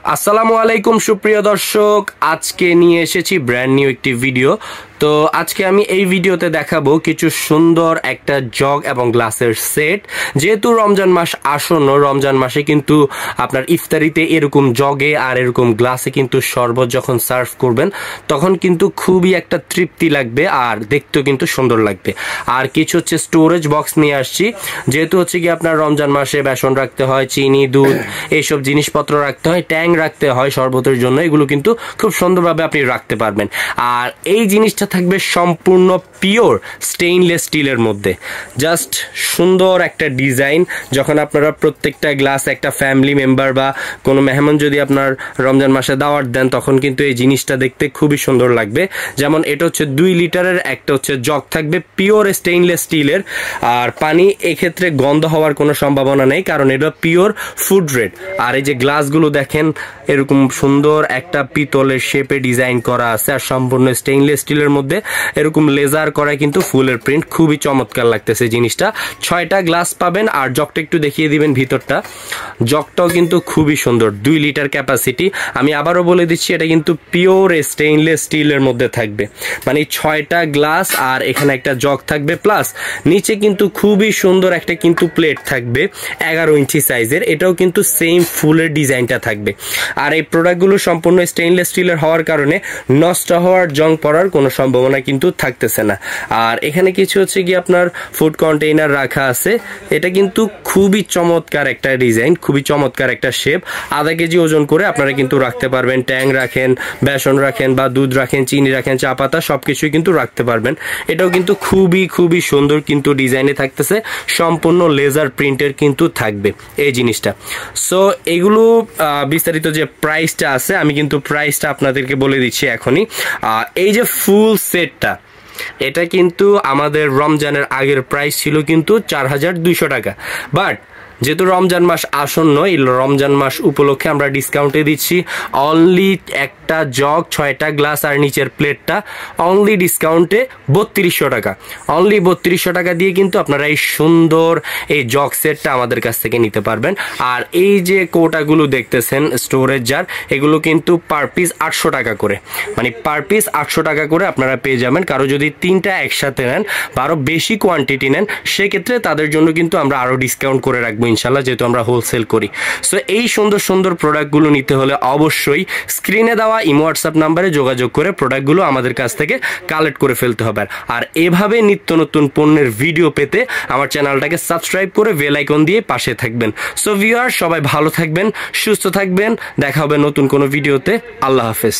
আসসালামু আলাইকুম সুপ্রিয় দর্শক, আজকে নিয়ে এসেছি ব্র্যান্ড নিউ একটি ভিডিও। তো আজকে আমি এই ভিডিওতে দেখাবো কিছু সুন্দর একটা জগ এবং গ্লাসের সেট। যেহেতু রমজান মাস আসন্ন, রমজান মাসে কিন্তু আপনার ইফতারিতে এরকম জগে আর এরকম গ্লাসে কিন্তু শরবত যখন সার্ভ করবেন তখন কিন্তু খুবই একটা তৃপ্তি লাগবে আর দেখতেও কিন্তু সুন্দর লাগবে। আর কিছু হচ্ছে স্টোরেজ বক্স নিয়ে আসছি, যেহেতু হচ্ছে কি আপনার রমজান মাসে বেসন রাখতে হয়, চিনি, দুধ এইসব জিনিসপত্র রাখতে হয়, ট্যাং রাখতে হয় শরবতের জন্য, এগুলো কিন্তু খুব সুন্দরভাবে আপনি রাখতে পারবেন। আর এই জিনিসটা থাকবে সম্পূর্ণ পিওর স্টেইনলেস স্টিলের মধ্যে। জাস্ট সুন্দর একটা ডিজাইন। যখন আপনারা প্রত্যেকটা গ্লাস একটা ফ্যামিলি মেম্বার বা কোনো মেহমান যদি আপনার রমজান মাসে দাওয়াত দেন তখন কিন্তু এই জিনিসটা দেখতে খুবই সুন্দর লাগবে। যেমন এটা হচ্ছে 2 লিটারের, একটা হচ্ছে জগ থাকবে পিওর স্টেইনলেস স্টিলের। আর পানি এক্ষেত্রে গন্ধ হওয়ার কোনো সম্ভাবনা নেই, কারণ এটা পিওর ফুড গ্রেড। আর এই যে গ্লাসগুলো দেখেন এরকম সুন্দর একটা পিতলের শেপে ডিজাইন করা আছে, আর সম্পূর্ণ স্টেইনলেস স্টিলের মধ্যে এরকম লেজার করা কিন্তু ফুলের প্রিন্ট, খুবই চমৎকার লাগতেছে জিনিসটা। 6টা গ্লাস পাবেন। আর জগটা একটু দেখিয়ে দিবেন ভিতরটা। জগটাও কিন্তু খুবই সুন্দর, 2 লিটার ক্যাপাসিটি। আমি আবারও বলে দিচ্ছি এটা কিন্তু পিওর স্টেইনলেস স্টিলের মধ্যে থাকবে, মানে 6টা গ্লাস আর এখানে একটা জগ থাকবে, প্লাস নিচে কিন্তু খুবই সুন্দর একটা কিন্তু প্লেট থাকবে 11 ইঞ্চি সাইজের। এটাও কিন্তু সেম ফুলের ডিজাইনটা থাকবে। আর এই প্রোডাক্টগুলো সম্পূর্ণ স্টেইনলেস স্টিলের হওয়ার কারণে নষ্ট হওয়ার, জং পড়ার কোনো সম্ভাবনা কিন্তু থাকতেছে না। আর এখানে কিছু হচ্ছে কি আপনার ফুড কন্টেইনার রাখা আছে। এটা কিন্তু খুবই চমৎকার একটা ডিজাইন, খুবই চমৎকার একটা শেপ। আধা কেজি ওজন করে আপনারা কিন্তু রাখতে পারবেন। ট্যাং রাখেন, বেসন রাখেন বা দুধ রাখেন, চিনি রাখেন, চা পাতা সবকিছুই কিন্তু রাখতে পারবেন। এটাও কিন্তু খুবই সুন্দর কিন্তু ডিজাইনে থাকতেছে, সম্পূর্ণ লেজার প্রিন্টের কিন্তু থাকবে এই জিনিসটা। সো এগুলো বিস্তারিত যে প্রাইসটা আছে আমি কিন্তু প্রাইসটা আপনাদেরকে বলে দিচ্ছি এখনই। এই যে ফুল সেটটা, এটা কিন্তু আমাদের রমজানের আগের প্রাইস ছিল কিন্তু 4200 টাকা। বাট যেহেতু রমজান মাস আসন্ন, এই রমজান মাস উপলক্ষে আমরা ডিসকাউন্টে দিচ্ছি অনলি একটা জগ, 6টা গ্লাস আর নিচের প্লেটটা অনলি ডিসকাউন্টে 3200 টাকা। অনলি 3200 টাকা দিয়ে কিন্তু আপনারা এই সুন্দর এই জগ সেটটা আমাদের কাছ থেকে নিতে পারবেন। আর এই যে কৌটাগুলো দেখতেছেন স্টোরেজ জার, এগুলো কিন্তু পার পিস 800 টাকা করে, মানে পার পিস 800 টাকা করে আপনারা পেয়ে যাবেন। কারো যদি 3টা একসাথে নেন বা আরও বেশি কোয়ান্টিটি নেন সেক্ষেত্রে তাদের জন্য কিন্তু আমরা আরও ডিসকাউন্ট করে রাখবো ইনশাল্লাহ, যেহেতু আমরা হোলসেল করি। সো এই সুন্দর প্রোডাক্টগুলো নিতে হলে অবশ্যই স্ক্রিনে দেওয়া ইমো হোয়াটসঅ্যাপ নাম্বারে যোগাযোগ করে প্রোডাক্টগুলো আমাদের কাছ থেকে কালেক্ট করে ফেলতে হবে। আর এভাবে নিত্য নতুন পণ্যের ভিডিও পেতে আমার চ্যানেলটাকে সাবস্ক্রাইব করে বেল আইকন দিয়ে পাশে থাকবেন। সো ভিউয়ার, সবাই ভালো থাকবেন, সুস্থ থাকবেন, দেখা হবে নতুন কোনো ভিডিওতে। আল্লাহ হাফেজ।